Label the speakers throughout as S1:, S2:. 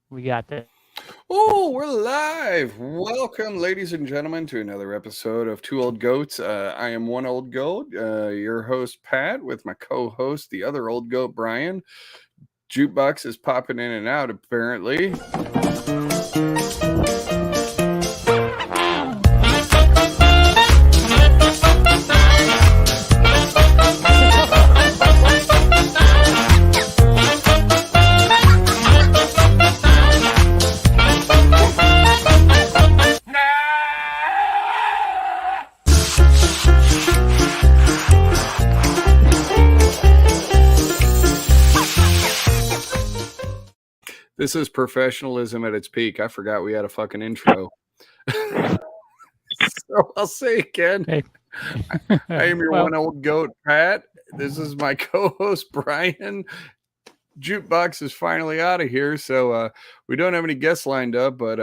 S1: We got that.
S2: Oh, we're live. Welcome, ladies and gentlemen, to another episode of Two Old Goats. I am one old goat, your host, Pat, with my co host, the other old goat, Brian. Jukebox is popping in and out, apparently. This is professionalism at its peak. I forgot we had a fucking intro. So I'll say again.
S1: Hey.
S2: I am your one old goat, Pat. This is my co-host, Brian. Jukebox is finally out of here, so we don't have any guests lined up, but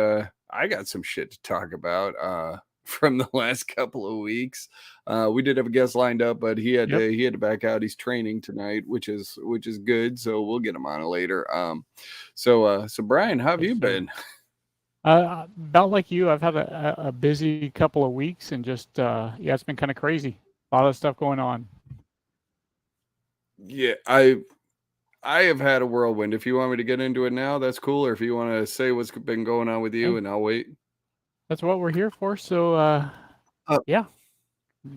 S2: I got some shit to talk about from the last couple of weeks. We did have a guest lined up, but he had to back out. He's training tonight, which is good. So we'll get him on later. So Brian, how have you been?
S1: About like you, I've had a busy couple of weeks, and just it's been kind of crazy. A lot of stuff going on.
S2: Yeah, I have had a whirlwind. If you want me to get into it now, that's cool. Or if you want to say what's been going on with you, and I'll wait.
S1: That's what we're here for. So yeah,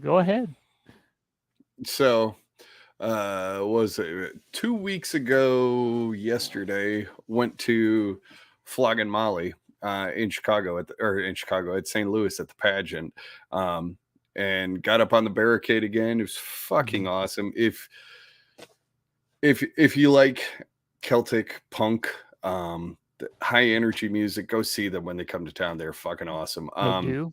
S1: go ahead.
S2: So was it 2 weeks ago yesterday, went to Flogging Molly in Chicago at St. Louis at the pageant, and got up on the barricade again. It was fucking awesome. If you like Celtic punk, high energy music, go see them when they come to town. They're fucking awesome.
S1: They do.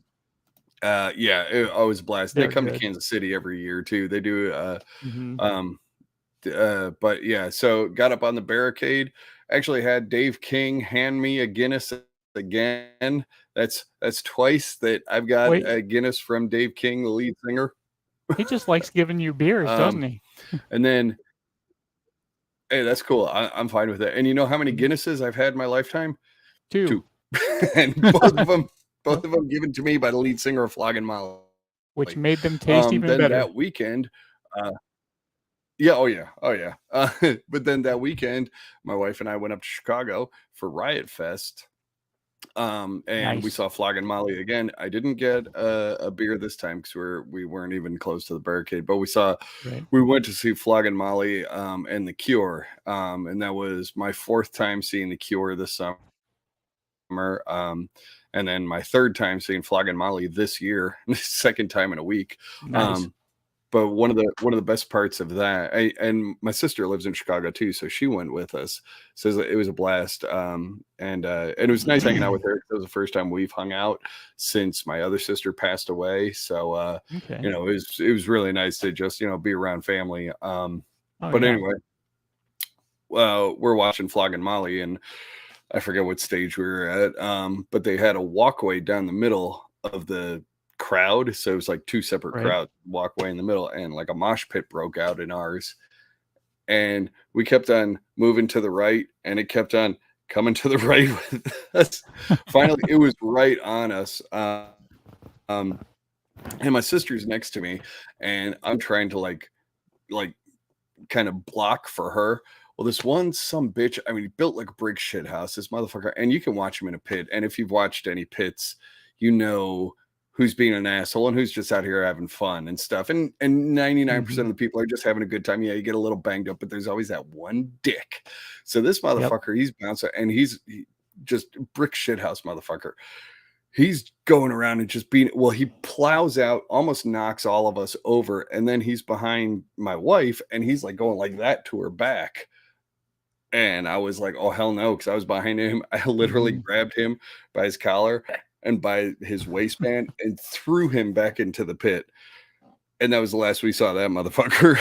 S2: Yeah, it always a blast. They come
S1: good.
S2: to Kansas City every year too. They do. But yeah, so got up on the barricade. Actually had Dave King hand me a Guinness again. That's twice that I've got a Guinness from Dave King, the lead singer.
S1: He just likes giving you beers, doesn't he?
S2: And then, hey, that's cool. I'm fine with that. And you know how many Guinnesses I've had in my lifetime?
S1: Two.
S2: And both of them given to me by the lead singer of Flogging Molly,
S1: which made them taste even
S2: then
S1: better.
S2: That weekend, but then that weekend, my wife and I went up to Chicago for Riot Fest, and
S1: Nice.
S2: we saw Flogging Molly again. I didn't get a beer this time because we weren't even close to the barricade, but we went to see Flogging Molly and The Cure, and that was my fourth time seeing The Cure this summer. And then my third time seeing Flogging Molly this year, second time in a week.
S1: Nice.
S2: But one of the best parts of that, and my sister lives in Chicago too, so she went with us. So it was a blast, and it was nice hanging out with her. It was the first time we've hung out since my other sister passed away. So you know, it was really nice to just be around family. Anyway, we're watching Flogging Molly, and I forget what stage we were at, but they had a walkway down the middle of the crowd, so it was like two separate crowds, walkway in the middle, and like a mosh pit broke out in ours, and we kept on moving to the right, and it kept on coming to the right with us. Finally, it was right on us, and my sister's next to me, and I'm trying to like kind of block for her. Well, this one some bitch, I mean, he built like a brick shit house, this motherfucker, and you can watch him in a pit. And if you've watched any pits, you know who's being an asshole and who's just out here having fun and stuff. And 99% of the people are just having a good time. Yeah, you get a little banged up, but there's always that one dick. So this motherfucker, he's bouncing, and he's just brick shit house motherfucker. He's going around and just he plows out, almost knocks all of us over, and then he's behind my wife, and he's like going like that to her back. And I was like, oh, hell no, because I was behind him. I literally grabbed him by his collar and by his waistband and threw him back into the pit. And that was the last we saw that motherfucker.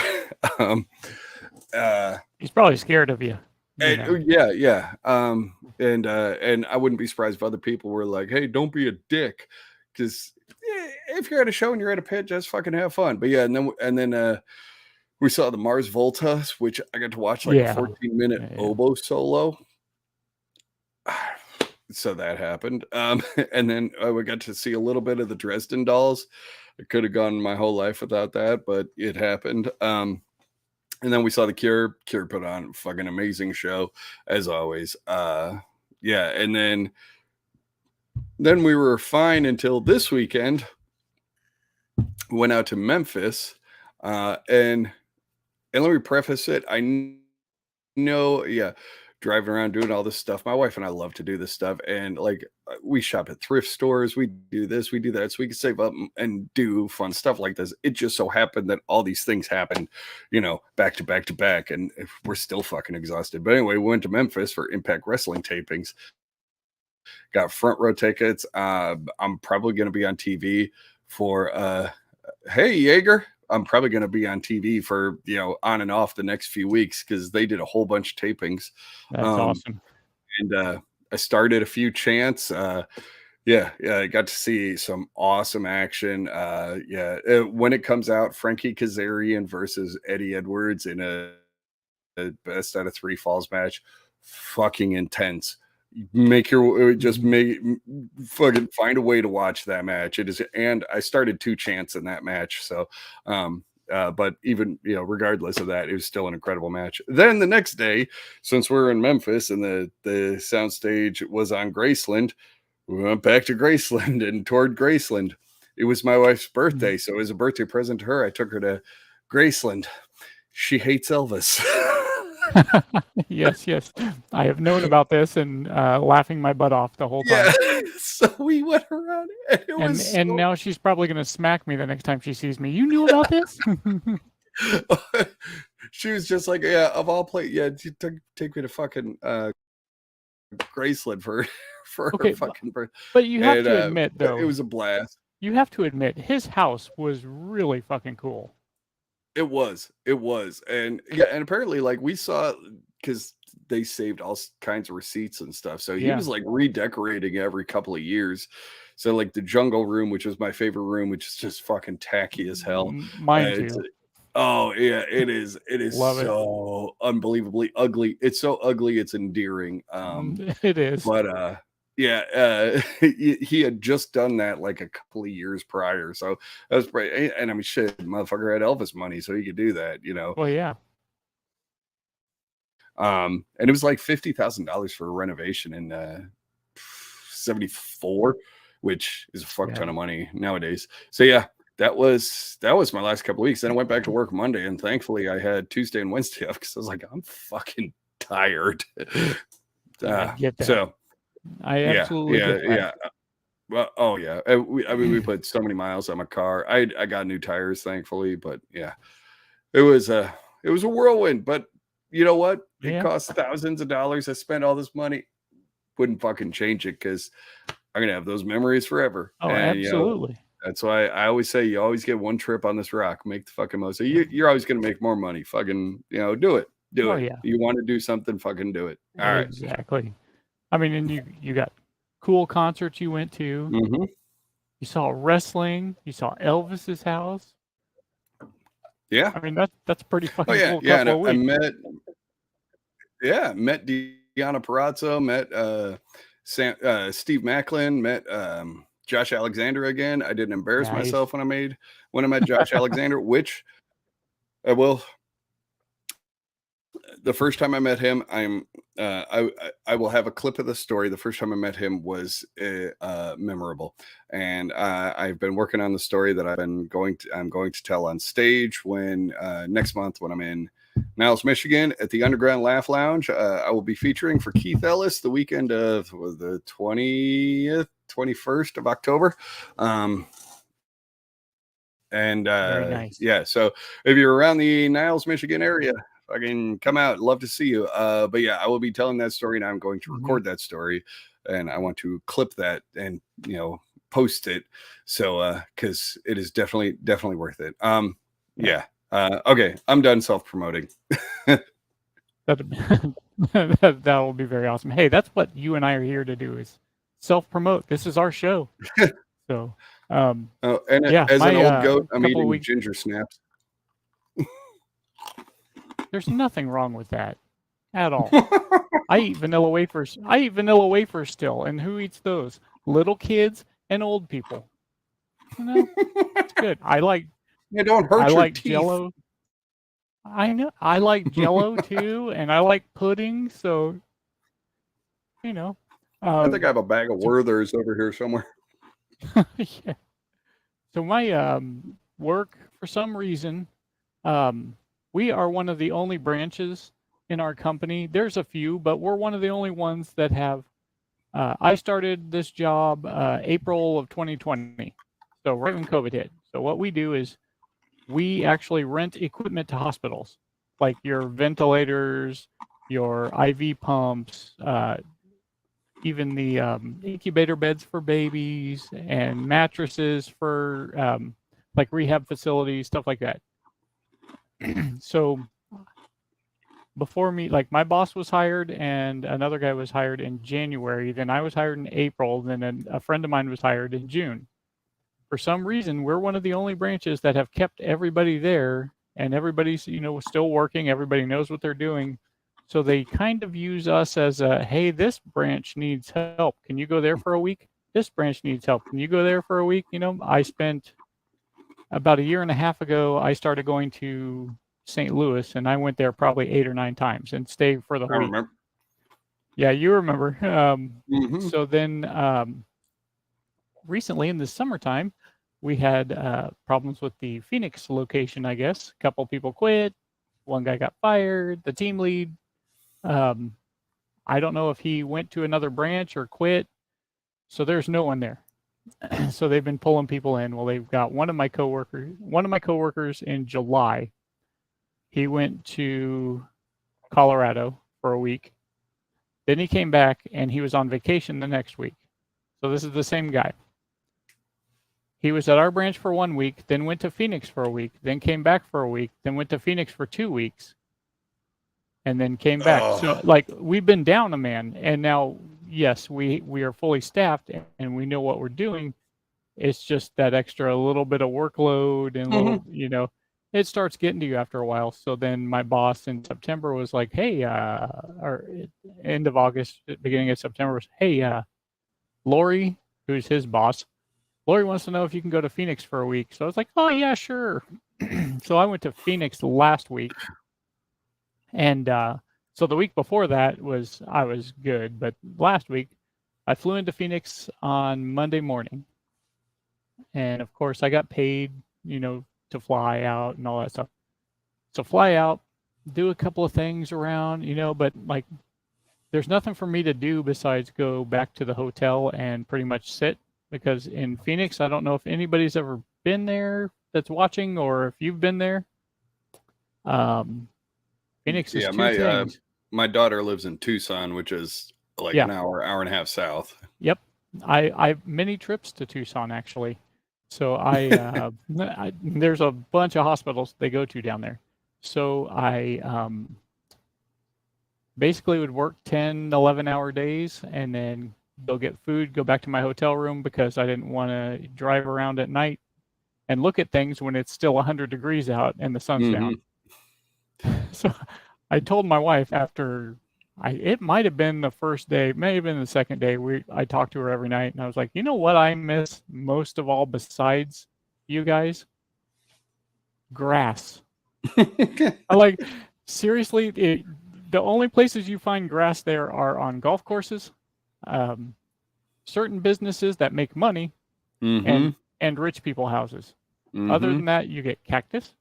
S1: He's probably scared of you.
S2: Yeah. And I wouldn't be surprised if other people were like, hey, don't be a dick. Because if you're at a show and you're at a pit, just fucking have fun. But yeah, and then we saw the Mars Volta, which I got to watch like a 14-minute oboe solo. so that happened. And then we got to see a little bit of the Dresden Dolls. I could have gone my whole life without that, but it happened. And then we saw the Cure. Cure put on a fucking amazing show, as always. Yeah, and then we were fine until this weekend. Went out to Memphis, and let me preface it. I know, yeah, driving around doing all this stuff. My wife and I love to do this stuff, and like we shop at thrift stores, we do this, we do that, so we can save up and do fun stuff like this. It just so happened that all these things happened, back to back to back, and we're still fucking exhausted. But anyway, we went to Memphis for Impact Wrestling tapings. Got front row tickets. I'm probably going to be on TV for hey Jaeger, I'm probably going to be on TV for on and off the next few weeks because they did a whole bunch of tapings.
S1: That's awesome.
S2: And I started a few chants. Yeah, I got to see some awesome action. When it comes out, Frankie Kazarian versus Eddie Edwards in a best out of 3 falls match, fucking intense. Fucking find a way to watch that match. It is, and I started 2 chants in that match. So, but even regardless of that, it was still an incredible match. Then the next day, since we're in Memphis and the soundstage was on Graceland, we went back to Graceland and toured Graceland. It was my wife's birthday, so as a birthday present to her, I took her to Graceland. She hates Elvis.
S1: Yes. I have known about this and laughing my butt off the whole time.
S2: Yeah, so we went around
S1: and now she's probably going to smack me the next time she sees me. You knew about this?
S2: She was just like, yeah, of all places, yeah, take me to fucking Graceland for her fucking birthday.
S1: But you have to admit, though,
S2: it was a blast.
S1: You have to admit, his house was really fucking cool.
S2: It was, and yeah, and apparently, like we saw, because they saved all kinds of receipts and stuff. So he was like redecorating every couple of years. So like the jungle room, which was my favorite room, which is just fucking tacky as hell.
S1: Mine too.
S2: Oh yeah, it is. It is so unbelievably ugly. It's so ugly, it's endearing.
S1: It is.
S2: But he had just done that like a couple of years prior, so that was great. And I mean, shit, motherfucker had Elvis money, so he could do that,
S1: Well, yeah.
S2: And it was like $50,000 for a renovation in '74, which is a fuck ton of money nowadays. So yeah, that was my last couple of weeks. Then I went back to work Monday, and thankfully I had Tuesday and Wednesday off because I was like, I'm fucking tired.
S1: I get that.
S2: So.
S1: I absolutely get that.
S2: Yeah. Well, oh yeah. We put so many miles on my car. I got new tires, thankfully, but yeah, it was a whirlwind. But you know what? It cost thousands of dollars. I spent all this money. Wouldn't fucking change it because I'm gonna have those memories forever.
S1: Oh, and, absolutely.
S2: That's why I always say you always get one trip on this rock. Make the fucking most. So you're always gonna make more money. Fucking do it. Do it.
S1: Yeah.
S2: You want to do something? Fucking do it. All right.
S1: Exactly. I mean, and you got cool concerts you went to.
S2: Mm-hmm.
S1: You saw wrestling. You saw Elvis's house.
S2: Yeah.
S1: I mean, that's pretty fucking cool.
S2: Yeah. And I met Deanna Parazzo, met Steve Macklin, met Josh Alexander again. I didn't embarrass myself when I met Josh Alexander, which I will. The first time I met him, I will have a clip of the story. The first time I met him was memorable, and I've been working on the story that I'm going to tell on stage when next month when I'm in Niles, Michigan at the Underground Laugh Lounge. I will be featuring for Keith Ellis the weekend of the 20th, 21st of October. And
S1: very nice.
S2: Yeah, so if you're around the Niles, Michigan area, fucking come out. Love to see you. But yeah, I will be telling that story, and I'm going to record that story, and I want to clip that and post it. So because it is definitely worth it. Yeah. Okay, I'm done self-promoting.
S1: That will be very awesome. Hey, that's what you and I are here to do, is self-promote. This is our show. So
S2: as an old goat, I'm eating ginger snaps.
S1: There's nothing wrong with that. at all. I eat vanilla wafers. I eat vanilla wafers still, and who eats those? Little kids and old people. You know, it's good.
S2: They don't
S1: I
S2: hurt your
S1: like
S2: teeth.
S1: Jello. I know. I like Jello too, and I like pudding. So, you know,
S2: I think I have a bag of
S1: so
S2: Werther's over here somewhere.
S1: yeah. So my work, for some reason, um, we are one of the only branches in our company. There's a few, but we're one of the only ones that have. I started this job April of 2020, so right when COVID hit. So what we do is we actually rent equipment to hospitals, like your ventilators, your IV pumps, even the incubator beds for babies, and mattresses for like rehab facilities, stuff like that. So before me, like my boss was hired and another guy was hired in January. Then I was hired in April. Then a friend of mine was hired in June. For some reason, we're one of the only branches that have kept everybody there, and everybody's still working. Everybody knows what they're doing. So they kind of use us as a, hey, this branch needs help. Can you go there for a week? This branch needs help. Can you go there for a week? I spent about a year and a half ago, I started going to St. Louis, and I went there probably 8 or 9 times and stayed for the
S2: I
S1: week.
S2: remember.
S1: Yeah, you remember.
S2: Mhm.
S1: So then recently in the summertime, we had problems with the Phoenix location, I guess. A couple people quit. One guy got fired. The team lead, um, I don't know if he went to another branch or quit. So there's no one there. So they've been pulling people in. Well, they've got one of my coworkers in July. He went to Colorado for a week. Then he came back and he was on vacation the next week. So this is the same guy. He was at our branch for 1 week, then went to Phoenix for a week, then came back for a week, then went to Phoenix for 2 weeks, and then came back. So like we've been down a man, and now yes, we are fully staffed and we know what we're doing. It's just that extra little bit of workload and it starts getting to you after a while. So then my boss in September was like, "Hey, or end of August, beginning of September was, hey, Lori, who's his boss, Lori wants to know if you can go to Phoenix for a week." So I was like, "Oh yeah, sure." So I went to Phoenix last week, and so the week before that I was good, but last week I flew into Phoenix on Monday morning, and of course I got paid, to fly out and all that stuff. So fly out, do a couple of things around, but like there's nothing for me to do besides go back to the hotel and pretty much sit, because in Phoenix, I don't know if anybody's ever been there that's watching or if you've been there. Phoenix is
S2: Yeah,
S1: two things.
S2: my daughter lives in Tucson, which is like
S1: Yeah.
S2: an hour and a half south.
S1: Yep. I've many trips to Tucson actually. So there's a bunch of hospitals they go to down there. So I basically would work 10, 11-hour days and then go get food, go back to my hotel room because I didn't want to drive around at night and look at things when it's still 100 degrees out and the sun's down. So I told my wife after it might have been the first day, may have been the second day, I talked to her every night and I was like, you know what I miss most of all besides you guys? Grass. Like seriously, the only places you find grass there are on golf courses, certain businesses that make money, and rich people houses. Other than that, you get cactus,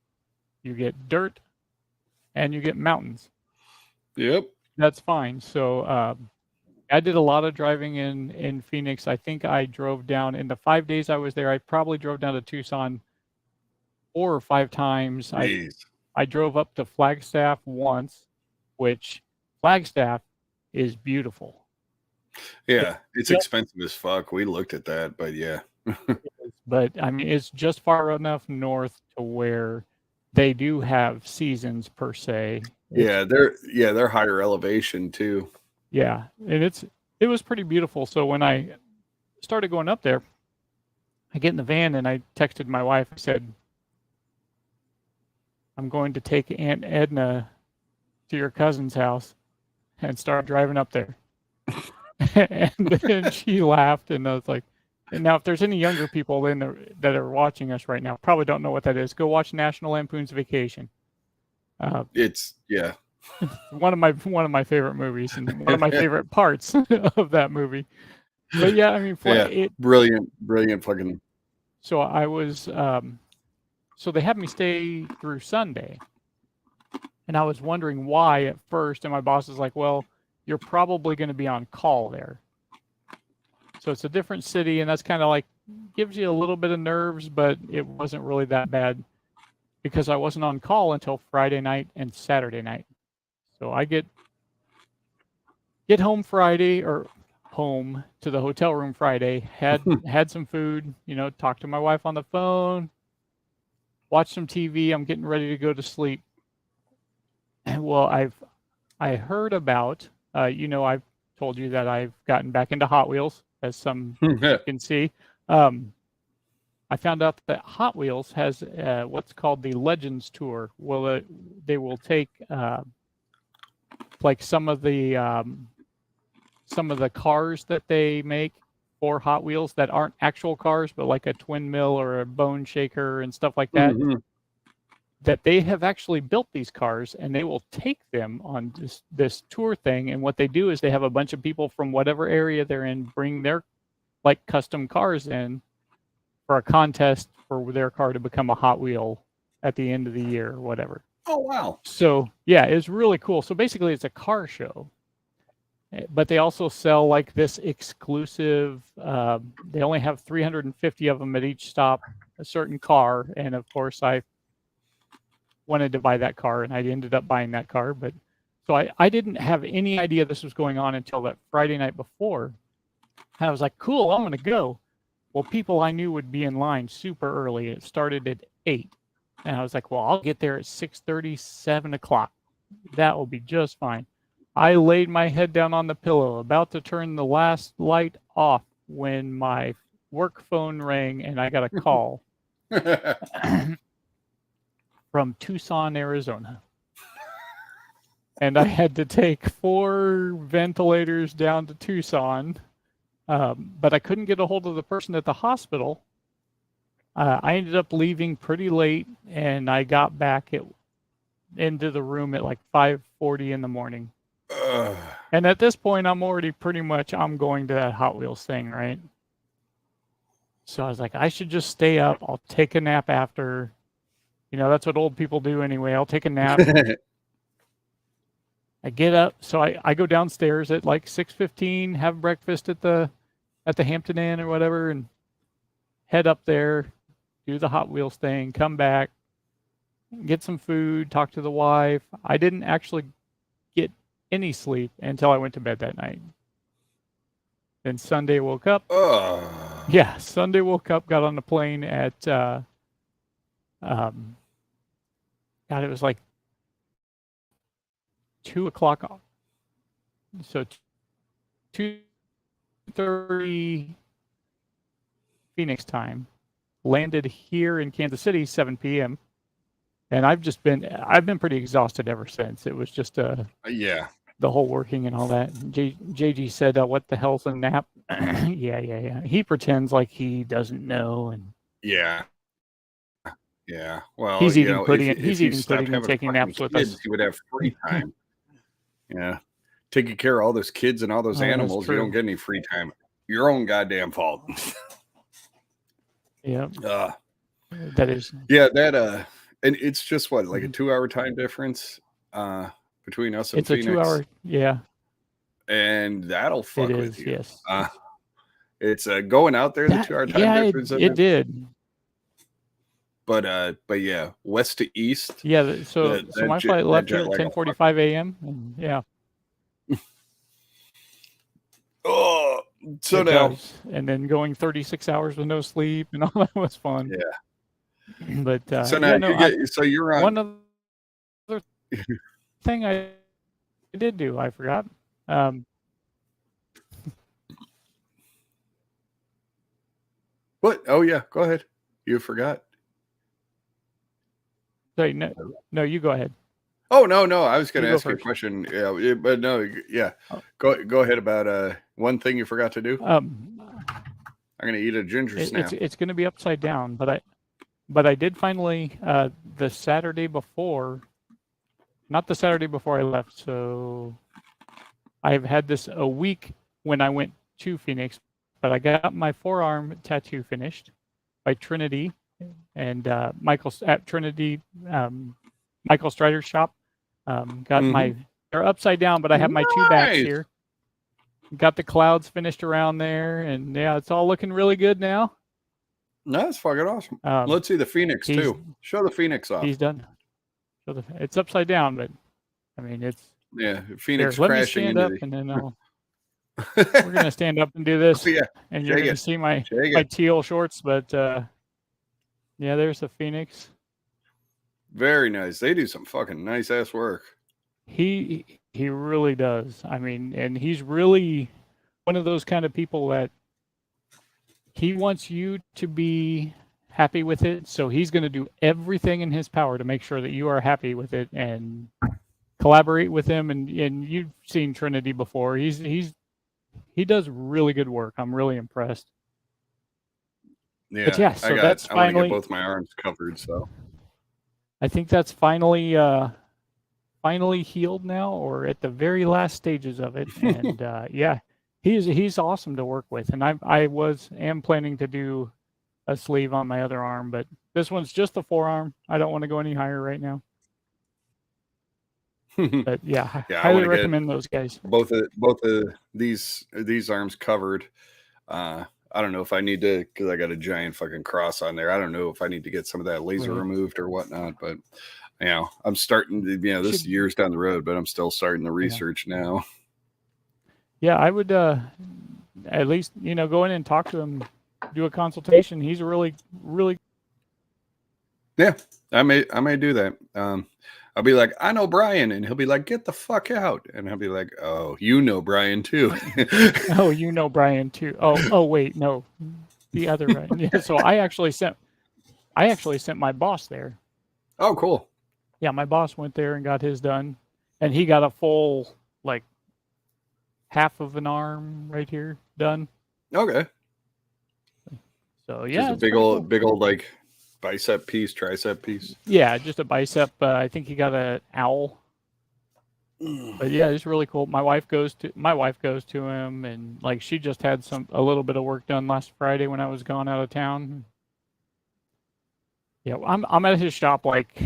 S1: you get dirt, and you get mountains.
S2: Yep.
S1: That's fine. So I did a lot of driving in Phoenix. I think I drove down in the 5 days I was there. I probably drove down to Tucson 4 or 5 times. I drove up to Flagstaff once, which Flagstaff is beautiful.
S2: Yeah, it's expensive as fuck. We looked at that, but yeah.
S1: But I mean, it's just far enough north to where they do have seasons per se.
S2: They're higher elevation too.
S1: Yeah, and it was pretty beautiful. So when I started going up there, I get in the van and I texted my wife. I said, "I'm going to take Aunt Edna to your cousin's house. and started driving up there. And then she laughed, and I was like, and now if there's any younger people that are watching us right now, probably don't know what that is. Go watch National Lampoon's Vacation.
S2: It's
S1: one of my favorite movies and one of my favorite parts of that movie. But yeah, I mean,
S2: brilliant fucking.
S1: So I was, so they had me stay through Sunday, and I was wondering why at first. And my boss is like, "Well, you're probably going to be on call there." So it's a different city, and that's kind of like gives you a little bit of nerves, but it wasn't really that bad because I wasn't on call until Friday night and Saturday night. So I get home Friday, or home to the hotel room Friday, had some food, talked to my wife on the phone, watched some TV. I'm getting ready to go to sleep. Well, I heard about, I've told you that I've gotten back into Hot Wheels, as some can see. I found out that Hot Wheels has what's called the Legends Tour. Well, they will take like some of the cars that they make for Hot Wheels that aren't actual cars, but like a twin mill or a bone shaker and stuff like that.
S2: Mm-hmm.
S1: That they have actually built these cars, and they will take them on this tour thing. And what they do is they have a bunch of people from whatever area they're in bring their like custom cars in for a contest for their car to become a Hot Wheel at the end of the year or whatever.
S2: Oh, wow.
S1: So yeah, it's really cool. So basically it's a car show, but they also sell like this exclusive, they only have 350 of them at each stop, a certain car. And of course I wanted to buy that car, and I ended up buying that car. But so I didn't have any idea this was going on until that Friday night before. And I was like, cool, I'm going to go. Well, people I knew would be in line super early. It started at 8. And I was like, well, I'll get there at 6:30, 7 o'clock. That will be just fine. I laid my head down on the pillow, about to turn the last light off when my work phone rang, and I got a call from Tucson, Arizona. And I had to take 4 ventilators down to Tucson. But I couldn't get a hold of the person at the hospital. I ended up leaving pretty late, and I got back into the room at like 5:40 in the morning. And at this point, I'm already I'm going to that Hot Wheels thing, right? So I was like, I should just stay up. I'll take a nap after. That's what old people do anyway. I'll take a nap. I get up, so I go downstairs at like 6:15, have breakfast at the Hampton Inn or whatever, and head up there, do the Hot Wheels thing, come back, get some food, talk to the wife. I didn't actually get any sleep until I went to bed that night. Then Sunday woke up. Yeah, Sunday woke up, got on the plane at God, it was like 2 o'clock. So 2:30 Phoenix time. Landed here in Kansas City 7 p.m. And I've been pretty exhausted ever since. It was just the whole working and all that. JG said, "What the hell's a nap?" Yeah. He pretends like he doesn't know, and
S2: yeah. Well,
S1: he's eating pudding.
S2: If
S1: He's eating pudding and taking naps with us.
S2: You would have free time. Yeah, taking care of all those kids and all those animals. You don't get any free time. Your own goddamn fault.
S1: Yeah. That is.
S2: Yeah, that and it's just what, like a 2-hour time difference between us and
S1: it's
S2: Phoenix.
S1: It's a 2-hour, yeah.
S2: And that'll fuck
S1: it
S2: with
S1: is,
S2: you.
S1: Yes.
S2: It's going out there, the 2-hour time difference.
S1: It did.
S2: But yeah, west to east.
S1: Yeah, so my flight left here at 10:45 a.m. And yeah.
S2: So now,
S1: and then going 36 hours with no sleep and all that was fun.
S2: Yeah.
S1: But
S2: so now you're on.
S1: One other thing I did do, I forgot.
S2: What? Oh yeah, go ahead. You forgot.
S1: Sorry, no, you go ahead.
S2: Oh no! I was going
S1: You
S2: to
S1: go
S2: ask you a
S1: first.
S2: question. Yeah, but no, yeah.
S1: Oh,
S2: Go ahead about one thing you forgot to do.
S1: Um,
S2: I'm going to eat a ginger snap.
S1: it's going to be upside down, but I did finally the Saturday before, not the Saturday before I left. So I've had this a week when I went to Phoenix, but I got my forearm tattoo finished by Trinity and Michael's at Trinity, Michael Strider's shop. Got my, they're upside down, but I have my two backs
S2: Nice.
S1: here. Got the clouds finished around there, and yeah, it's all looking really good now.
S2: That's fucking awesome. Let's see the Phoenix too. Show the Phoenix off.
S1: He's done. It's upside down, but I mean it's
S2: Phoenix
S1: here, let me
S2: crashing
S1: stand
S2: into
S1: up, and then we're gonna stand up and do this, and you're gonna see my teal shorts. But yeah, there's the Phoenix.
S2: Very nice. They do some fucking nice ass work.
S1: He really does. I mean, and he's really one of those kind of people that he wants you to be happy with it. So he's going to do everything in his power to make sure that you are happy with it and collaborate with him. And you've seen Trinity before. He does really good work. I'm really impressed.
S2: Yeah.
S1: But yeah, so that's
S2: I want to
S1: finally
S2: get both my arms covered. So
S1: I think that's finally healed now, or at the very last stages of it. And yeah, he's awesome to work with. And I am planning to do a sleeve on my other arm, but this one's just the forearm. I don't want to go any higher right now. But yeah, highly recommend those guys.
S2: Both of these arms covered. I don't know if I need to, because I got a giant fucking cross on there. I don't know if I need to get some of that laser removed or whatnot, but you know, I'm starting to, this year's down the road, but I'm still starting the research now.
S1: Yeah, I would at least, go in and talk to him, do a consultation. He's really, really.
S2: Yeah, I may do that. I'll be like, I know Brian, and he'll be like, get the fuck out, and I'll be like, oh, you know Brian too.
S1: Oh, you know Brian too. Oh, wait, no, the other Brian. Yeah, so I actually sent my boss there.
S2: Oh, cool.
S1: Yeah, my boss went there and got his done, and he got a full like half of an arm right here done.
S2: Okay.
S1: So yeah,
S2: just a big old like bicep piece, tricep piece.
S1: Yeah, just a bicep. I think he got an owl. But yeah, it's really cool. My wife goes to him, and like she just had a little bit of work done last Friday when I was gone out of town. Yeah, I'm at his shop like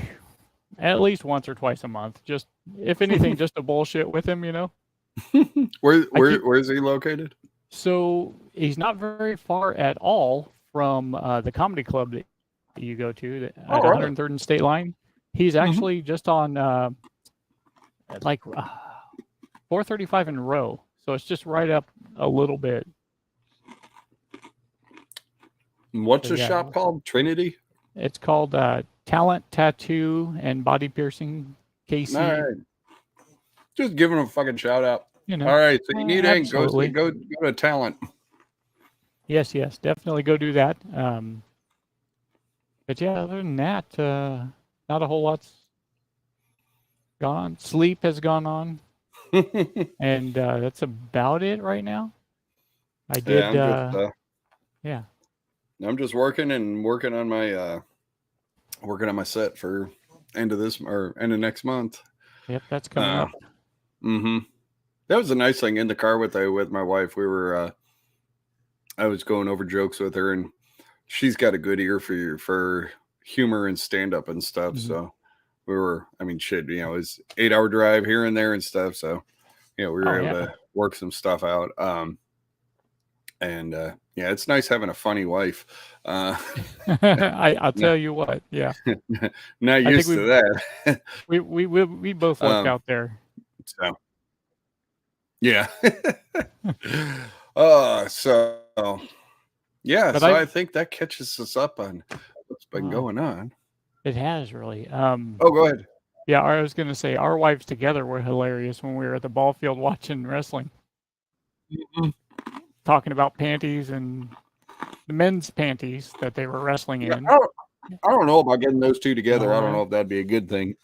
S1: at least once or twice a month. Just if anything, just to bullshit with him,
S2: Where is he located?
S1: So he's not very far at all from the comedy club that you go to at 103rd and State Line. He's actually just on like 435 in Row, so it's just right up a little bit.
S2: What's the shop called? Trinity?
S1: It's called Talent Tattoo and Body Piercing KC.
S2: All right. Just giving him a fucking shout out. All right, so you need ink, go to Talent.
S1: Yes, definitely go do that. But yeah, other than that, not a whole lot's gone on. Sleep has gone on, and that's about it right now. I did. Yeah,
S2: I'm just working on my set for end of next month.
S1: Yep, that's coming up.
S2: That was a nice thing in the car with my wife. We were I was going over jokes with her, and she's got a good ear for humor and stand up and stuff. So we were, shit, it was 8-hour drive here and there and stuff. So, we were able to work some stuff out. And it's nice having a funny wife.
S1: I'll tell you what, yeah.
S2: Not used to that.
S1: we both work out there.
S2: So yeah. So I think that catches us up on what's been going on.
S1: It has really.
S2: Go ahead.
S1: Yeah, I was going to say our wives together were hilarious when we were at the ball field watching wrestling. Talking about panties and the men's panties that they were wrestling in.
S2: I don't know about getting those two together. I don't
S1: No.
S2: know if that'd be a good thing.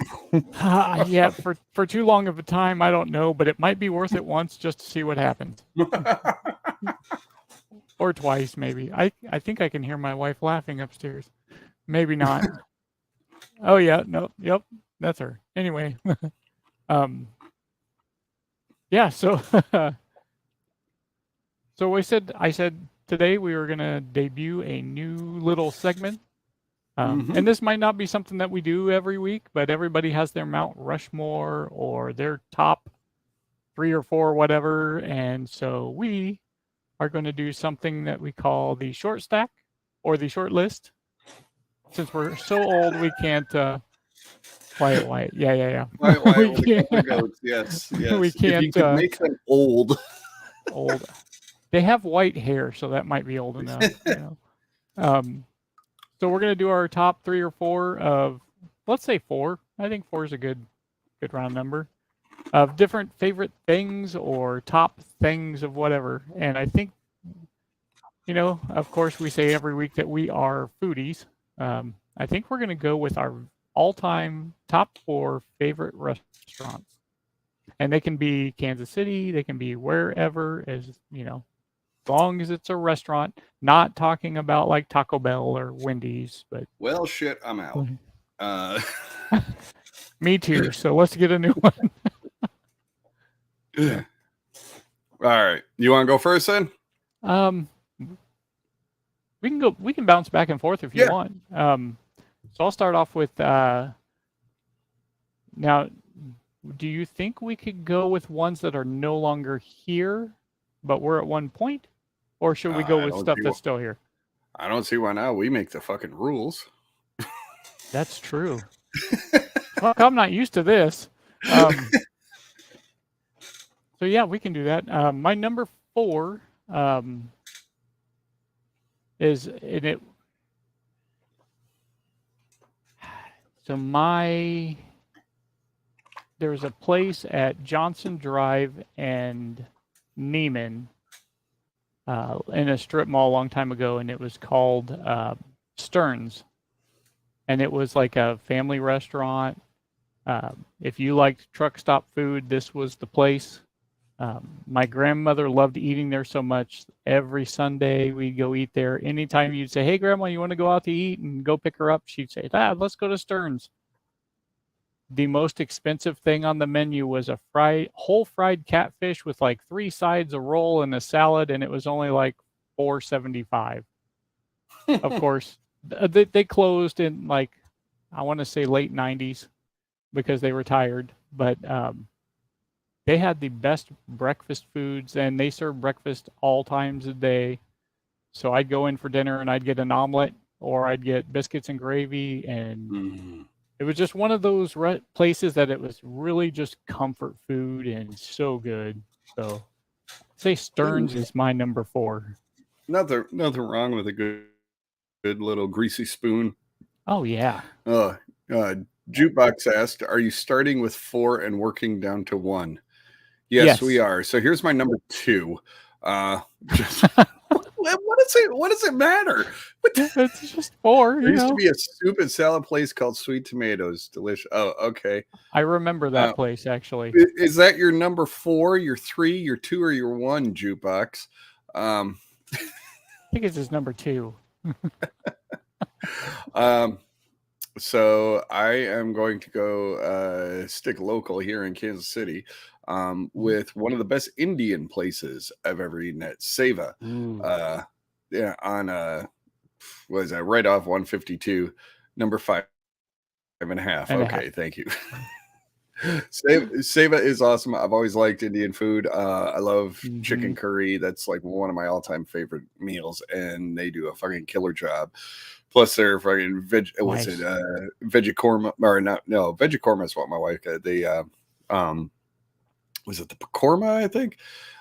S1: Yeah, for too long of a time, I don't know, but it might be worth it once just to see what happens. Or twice, maybe. I think I can hear my wife laughing upstairs. Maybe not. Oh yeah, no, yep, that's her. Anyway, yeah. So, so I said today we were gonna debut a new little segment, and this might not be something that we do every week, but everybody has their Mount Rushmore or their top 3 or 4, whatever, and so we are going to do something that we call the short stack or the short list. Since we're so old, we can't. Quiet. Yeah.
S2: Why
S1: We can't.
S2: the goats? Yes.
S1: We
S2: If you
S1: can't.
S2: could make them old.
S1: Old. They have white hair, so that might be old enough. So we're gonna do our top 3 or 4 of, let's say 4. I think 4 is a good round number of different favorite things or top things of whatever. And I think, of course, we say every week that we are foodies. I think we're gonna go with our all-time top 4 favorite restaurants, and they can be Kansas City, they can be wherever, as long as it's a restaurant. Not talking about like Taco Bell or Wendy's, but
S2: Well, shit, I'm out.
S1: Me too. So let's get a new one.
S2: All right, you want to go first then?
S1: We can go. We can bounce back and forth if you want. So I'll start off with. Now, do you think we could go with ones that are no longer here, but were at one point, or should we go with stuff that's still here?
S2: I don't see why not. We make the fucking rules.
S1: That's true. Fuck, I'm not used to this. So yeah, we can do that. My number 4 is in it. So there was a place at Johnson Drive and Neiman in a strip mall a long time ago, and it was called Stearns, and it was like a family restaurant. If you liked truck stop food, this was the place. My grandmother loved eating there so much. Every Sunday we'd go eat there. Anytime you'd say, "Hey, Grandma, you want to go out to eat?" and go pick her up, she'd say, "Dad, let's go to Stearns." The most expensive thing on the menu was a whole fried catfish with like 3 sides, a roll, and a salad, and it was only like $4.75. Of course, they closed in like, I want to say late 90s because they retired, but they had the best breakfast foods, and they served breakfast all times of day. So I'd go in for dinner and I'd get an omelet, or I'd get biscuits and gravy, and it was just one of those places that it was really just comfort food and so good. So I'd say Stearns is my number 4.
S2: Nothing wrong with a good little greasy spoon.
S1: Oh yeah.
S2: Jukebox asked, "Are you starting with 4 and working down to 1?" Yes, we are. So here's my number 2. What does it matter?
S1: It's just 4.
S2: There used to be a soup and salad place called Sweet Tomatoes. Delicious. Oh, okay.
S1: I remember that place actually.
S2: Is that your number 4, your 3, your 2, or your 1, Jukebox?
S1: I think it's his number 2.
S2: So I am going to go stick local here in Kansas City with one of the best Indian places I've ever eaten at, Seva. On what is that? Right off 152, number 5.5. Okay, thank you. Seva is awesome. I've always liked Indian food. I love chicken curry. That's like one of my all-time favorite meals, and they do a fucking killer job. Plus, they're fucking vegikorma, or not? No, vegikorma is what my wife got. They was it the pakorma? I think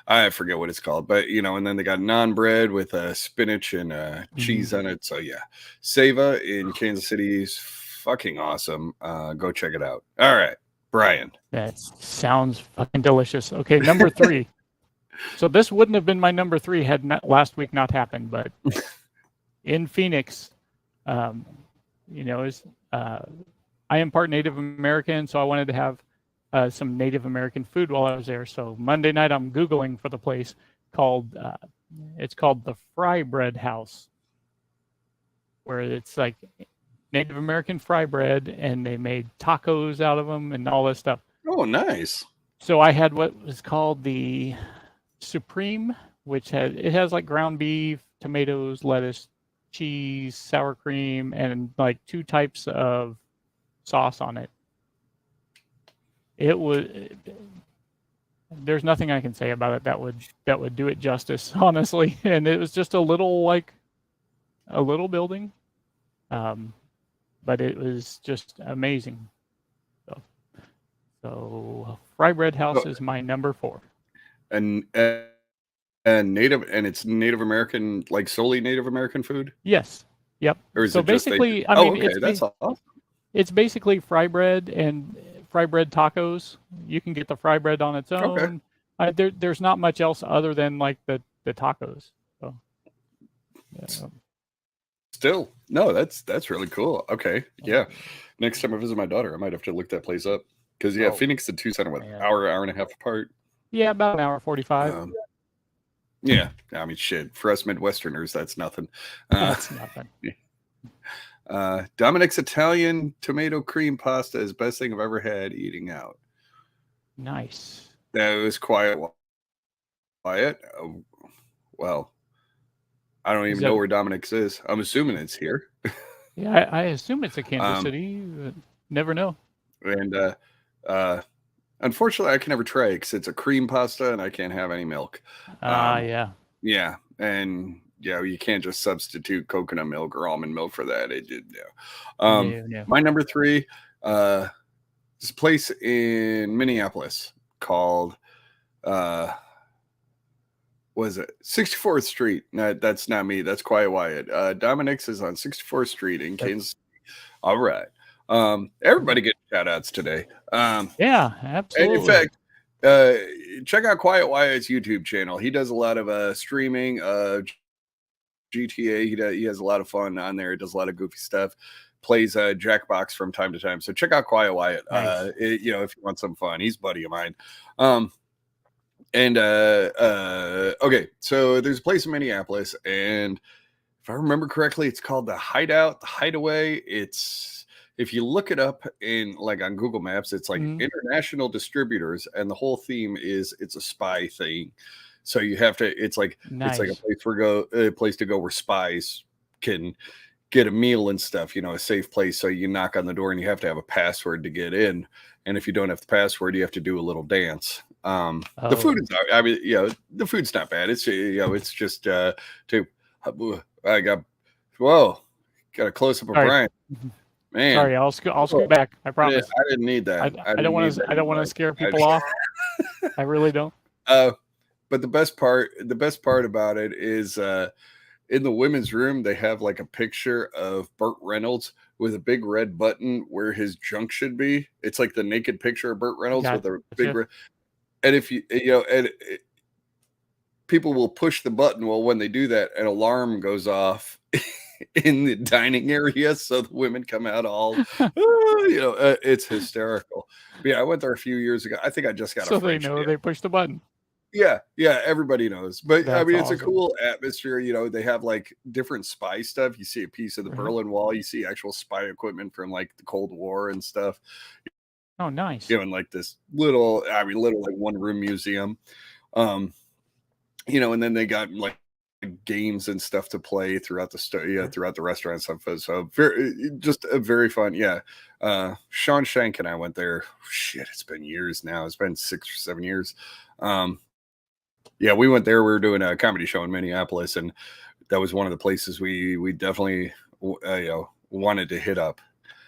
S2: I forget what it's called, but and then they got naan bread with spinach and cheese on it. So yeah, Seva in Kansas City is fucking awesome. Go check it out. All right, Brian.
S1: That sounds fucking delicious. Okay, number 3. So this wouldn't have been my number 3 had last week not happened, but in Phoenix, is I am part Native American, so I wanted to have some Native American food while I was there. So Monday night, I'm Googling for the place called, it's called the Fry Bread House, where it's like Native American fry bread, and they made tacos out of them and all this stuff.
S2: Oh, nice.
S1: So I had what was called the Supreme, which has like ground beef, tomatoes, lettuce, cheese, sour cream, and like 2 types of sauce on it. It was there's nothing I can say about it that would do it justice, honestly. And it was just a little building, but it was just amazing. So Fry Bread House is my number 4.
S2: And it's Native American, like solely Native American food?
S1: Yes. Yep.
S2: Or is
S1: so
S2: it just
S1: basically,
S2: I mean, okay, that's awesome.
S1: It's basically fry bread and fry bread tacos. You can get the fry bread on its own. Okay. There's not much else other than like the tacos. So,
S2: Still, no, that's really cool. Okay, yeah. Next time I visit my daughter, I might have to look that place up because Phoenix and Tucson are hour and a half apart.
S1: Yeah, about an hour 45.
S2: Yeah, I mean, shit. For us Midwesterners, that's nothing.
S1: That's nothing.
S2: Dominic's Italian tomato cream pasta is best thing I've ever had eating out.
S1: Nice.
S2: That was quiet. Well, I don't even know where Dominic's is. I'm assuming it's here.
S1: Yeah, I assume it's a Kansas City. Never know.
S2: And unfortunately, I can never try it because it's a cream pasta and I can't have any milk.
S1: Yeah.
S2: Yeah, and you can't just substitute coconut milk or almond milk for that. No. My number 3, this a place in Minneapolis called was it 64th Street? No, that's not me. That's Quiet Wyatt. Dominic's is on 64th Street in Kansas City. All right. Everybody gets shout outs today.
S1: Yeah, absolutely.
S2: And in fact, check out Quiet Wyatt's YouTube channel. He does a lot of streaming, GTA. He has a lot of fun on there. He does a lot of goofy stuff. Plays Jackbox from time to time. So check out Quiet Wyatt. Nice. If you want some fun, he's a buddy of mine. Okay, so there's a place in Minneapolis, and if I remember correctly, it's called the Hideout, the Hideaway. It's, if you look it up in like on Google Maps, it's like international distributors, and the whole theme is it's a spy thing. So you have to, it's like it's like a place to go where spies can get a meal and stuff, a safe place. So you knock on the door and you have to have a password to get in. And if you don't have the password, you have to do a little dance. The food is, I mean, the food's not bad. It's, it's just, I got a close up of Brian. Man,
S1: sorry, I'll scoot back. I promise.
S2: I didn't need that.
S1: I don't want to scare people off. I really don't.
S2: But the best part about it is, in the women's room, they have like a picture of Burt Reynolds with a big red button where his junk should be. It's like the naked picture of Burt Reynolds with a big red. And if people will push the button. Well, when they do that, an alarm goes off in the dining area. So the women come out all, it's hysterical. But yeah, I went there a few years ago. I think I just got
S1: so they know they push the button.
S2: Yeah, everybody knows. But that's, I mean, it's awesome. A cool atmosphere. They have like different spy stuff. You see a piece of the Berlin Wall. You see actual spy equipment from like the Cold War and stuff.
S1: Oh, nice.
S2: In like this little like one room museum. And then they got like games and stuff to play throughout the throughout the restaurant stuff. So just a very fun. Sean Shank and I went there. Shit, it's been years now. It's been 6 or 7 years. We went there. We were doing a comedy show in Minneapolis, and that was one of the places we definitely wanted to hit up.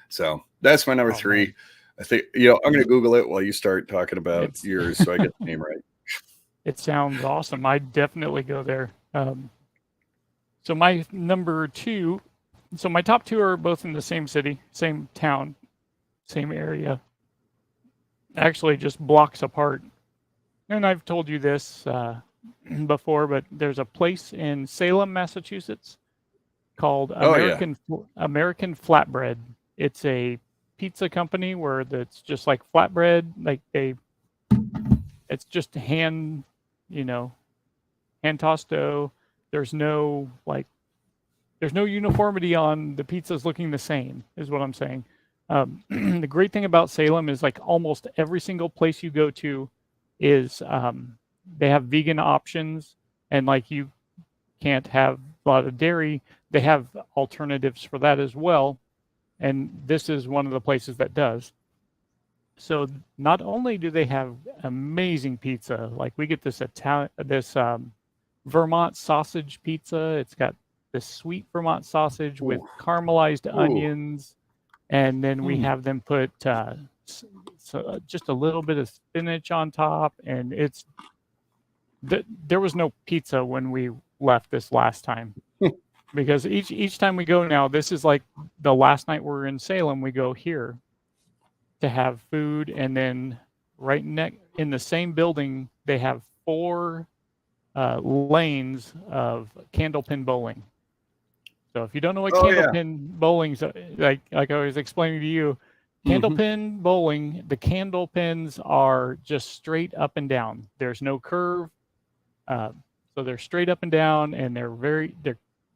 S2: So that's my number 3. Man. I think I'm going to Google it while you start talking about yours, so I get the name right.
S1: It sounds awesome. I'd definitely go there. So my number 2. So my top 2 are both in the same city, same town, same area. Actually, just blocks apart. And I've told you this before, but there's a place in Salem, Massachusetts called
S2: Oh yeah.
S1: American Flatbread. It's a pizza company where it's just like flatbread, like it's just you know, hand tossed dough. There's no there's no uniformity on the pizzas looking the same, is what I'm saying. The great thing about Salem is like almost every single place you go to is they have vegan options, and like you can't have a lot of dairy. They have alternatives for that as well, and this is one of the places that does. So not only do they have amazing pizza, like we get this Vermont sausage pizza. It's got this sweet Vermont sausage with
S2: Ooh.
S1: caramelized
S2: Ooh.
S1: onions, and then we
S2: Mm.
S1: have them put just a little bit of spinach on top, and there was no pizza when we left this last time. Because each time we go now, this is like the last night we're in Salem, we go here to have food, and then right next in the same building they have 4 lanes of candlepin bowling. So if you don't know what candlepin bowling's like I was explaining to you, candlepin bowling, the candle pins are just straight up and down. There's no curve, so they're straight up and down, and they're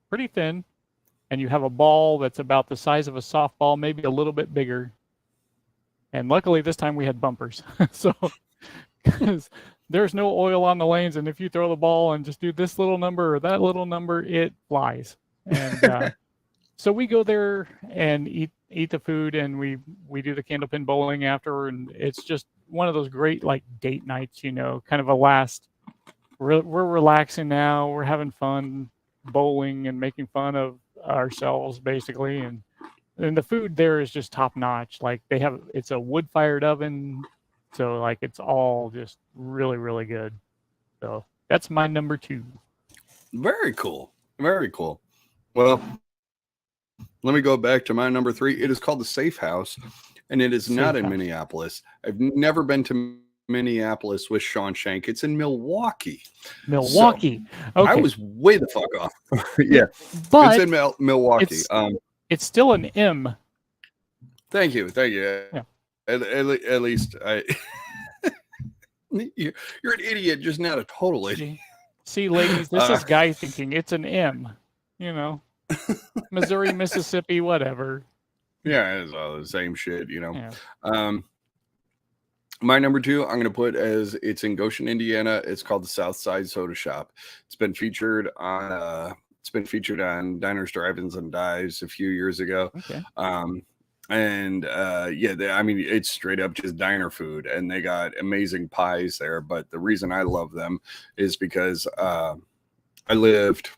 S1: pretty thin. And you have a ball that's about the size of a softball, maybe a little bit bigger. And luckily this time we had bumpers, so because there's no oil on the lanes, and if you throw the ball and just do this little number or that little number, it flies. And so we go there and eat the food, and we do the candlepin bowling after, and it's just one of those great like date nights, kind of a last. We're relaxing now. We're having fun bowling and making fun of ourselves basically, and the food there is just top notch. Like it's a wood fired oven, so like it's all just really, really good. So that's my number 2.
S2: Very cool. Very cool. Well, let me go back to my number 3. It is called the Safe House, and it is not in Minneapolis. I've never been to Minneapolis with Shawshank. It's in Milwaukee.
S1: Milwaukee.
S2: So, okay. I was way the fuck off. Yeah.
S1: But
S2: it's in Milwaukee.
S1: It's still an M.
S2: Thank you.
S1: Yeah.
S2: At least you're an idiot, just not a total idiot.
S1: See, ladies, this is guy thinking. It's an M. Missouri, Mississippi, whatever.
S2: Yeah, it's all the same shit,
S1: Yeah.
S2: My number 2, I'm going to put as it's in Goshen, Indiana. It's called the South Side Soda Shop. It's been featured on Diners, Drive-Ins, and Dives a few years ago.
S1: Okay.
S2: It's straight up just diner food, and they got amazing pies there. But the reason I love them is because I lived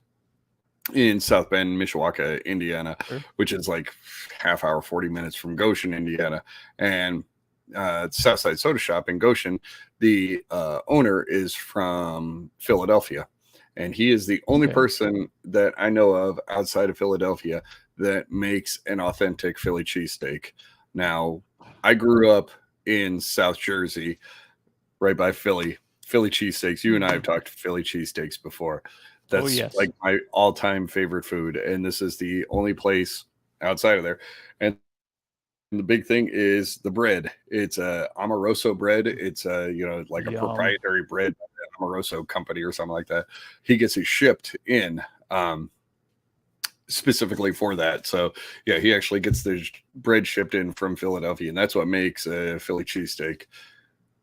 S2: in South Bend, Mishawaka, Indiana, which is like half hour, 40 minutes from Goshen, Indiana. And Southside Soda Shop in Goshen, the owner is from Philadelphia, and he is the only person that I know of outside of Philadelphia that makes an authentic Philly cheesesteak. Now, I grew up in South Jersey, right by Philly cheesesteaks. You and I have talked Philly cheesesteaks before. That's like my all-time favorite food, and this is the only place outside of there. And the big thing is the bread. It's a Amoroso bread. It's a a proprietary bread by the Amoroso company or something like that. He gets it shipped in specifically for that. So yeah, he actually gets the bread shipped in from Philadelphia, and that's what makes a Philly cheesesteak.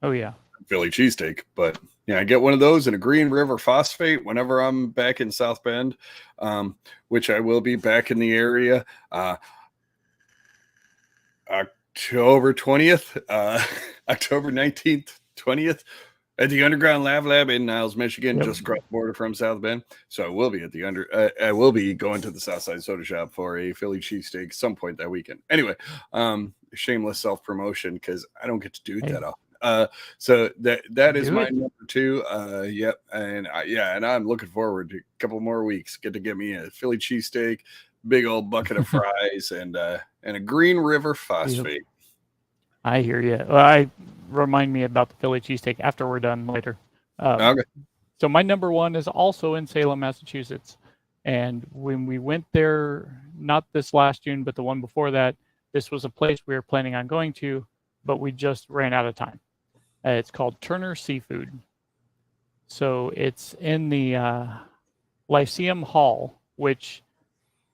S1: Oh yeah,
S2: Philly cheesesteak. But yeah, I get one of those and a Green River Phosphate whenever I'm back in South Bend, which I will be back in the area. October 20th, October 19th, 20th at the Underground Lab in Niles, Michigan, just across the border from South Bend. So I will be at I will be going to the Southside Soda Shop for a Philly cheesesteak some point that weekend. Anyway, shameless self-promotion because I don't get to do that often. So that is my number 2. Yep. And and I'm looking forward to a couple more weeks. Get me a Philly cheesesteak, big old bucket of fries, and a Green River Phosphate.
S1: I hear you. Well, remind me about the Philly cheesesteak after we're done later. Okay. So my number 1 is also in Salem, Massachusetts, And when we went there, not this last June, but the one before that, this was a place we were planning on going to, but we just ran out of time. It's called Turner Seafood. So it's in the Lyceum Hall, which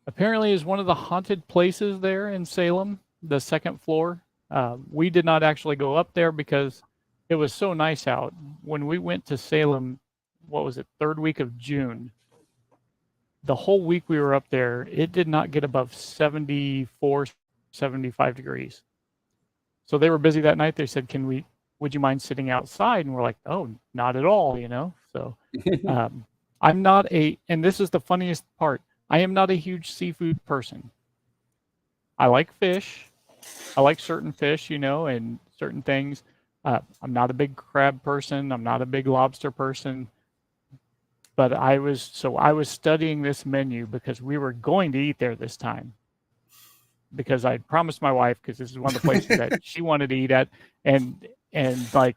S1: apparently is one of the haunted places there in Salem, the second floor. We did not actually go up there because it was so nice out. When we went to Salem, what was it, third week of June, the whole week we were up there, it did not get above 74, 75 degrees. So they were busy that night. They said, would you mind sitting outside? And we're like, oh, not at all, you know? So I'm not and this is the funniest part, I am not a huge seafood person. I like fish. I like certain fish, you know, and certain things. I'm not a big crab person. I'm not a big lobster person. But I was studying this menu because we were going to eat there this time. Because I promised my wife, because this is one of the places that she wanted to eat at, and like,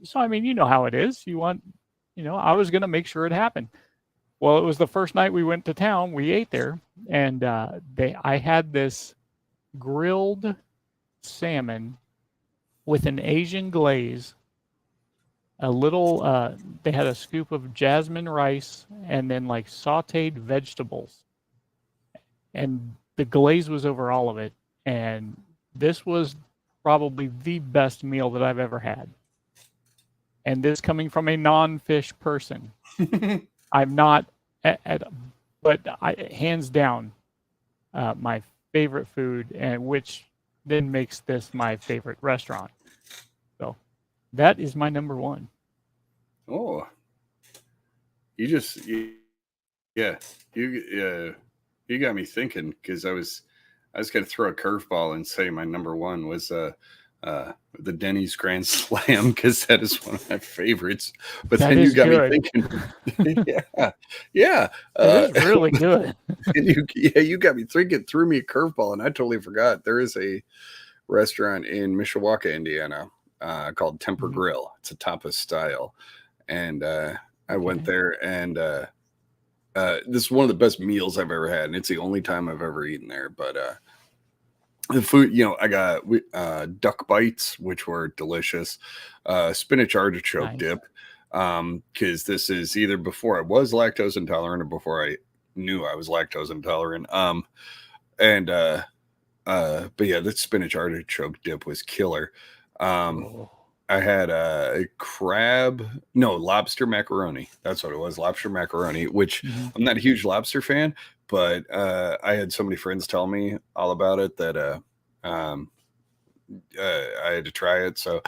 S1: so I mean, you know how it is. I was going to make sure it happened. Well, it was the first night we went to town. We ate there, and I had this grilled salmon with an Asian glaze. A little, they had a scoop of jasmine rice, and then like sautéed vegetables, and the glaze was over all of it. And this was probably the best meal that I've ever had. And this coming from a non-fish person. I'm not, but hands down, my favorite food, and which then makes this my favorite restaurant. So that is my number one.
S2: Oh, you got me thinking, because I was going to throw a curveball and say my number one was the Denny's Grand Slam, because that is one of my favorites. But
S1: that
S2: then you got
S1: good.
S2: me thinking, yeah,
S1: it is really good.
S2: you got me thinking, threw me a curveball, and I totally forgot. There is a restaurant in Mishawaka, Indiana, called Temper Grill. It's a tapas style, and I went there, and this is one of the best meals I've ever had, and it's the only time I've ever eaten there. But the food, I got duck bites, which were delicious, spinach artichoke dip, because this is either before I was lactose intolerant or before I knew I was lactose intolerant. But yeah, the spinach artichoke dip was killer. I had a lobster macaroni. That's what it was, lobster macaroni, which I'm not a huge lobster fan, but I had so many friends tell me all about it that I had to try it. So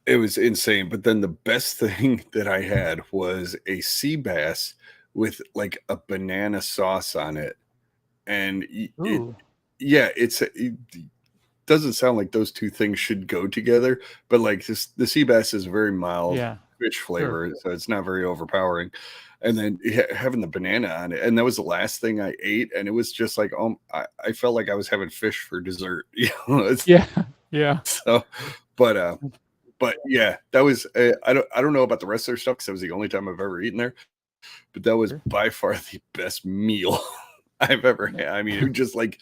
S2: it was insane. But then the best thing that I had was a sea bass with like a banana sauce on it. And it doesn't sound like those two things should go together, but like the sea bass is very mild fish flavor, so it's not very overpowering. And then having the banana on it, and that was the last thing I ate, and it was just like, I felt like I was having fish for dessert.
S1: Yeah.
S2: So, but yeah, that was I don't know about the rest of their stuff, because that was the only time I've ever eaten there, but that was by far the best meal I've ever had. I mean, it was just like,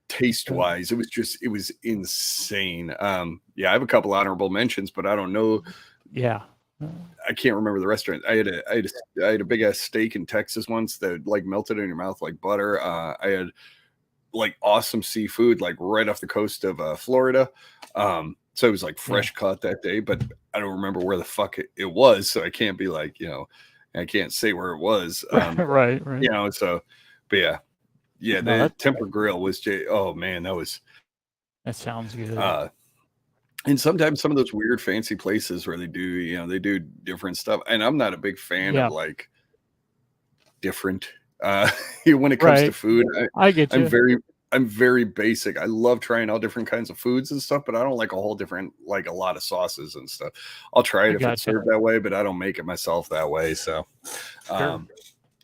S2: taste wise, it was insane. I have a couple honorable mentions, but I don't know. I can't remember the restaurant. I had a big ass steak in Texas once that like melted in your mouth like butter. I had like awesome seafood like right off the coast of Florida. So it was like fresh caught that day, but I don't remember where the fuck it was, so I can't be like, I can't say where it was.
S1: Right.
S2: So, but yeah. Yeah, the Temper Grill was oh man,
S1: that sounds good.
S2: And sometimes some of those weird fancy places where they do different stuff, and I'm not a big fan of like different when it comes to food.
S1: I get you.
S2: I'm very basic. I love trying all different kinds of foods and stuff, but I don't like a lot of sauces and stuff. I'll try it if it's served that way, but I don't make it myself that way. So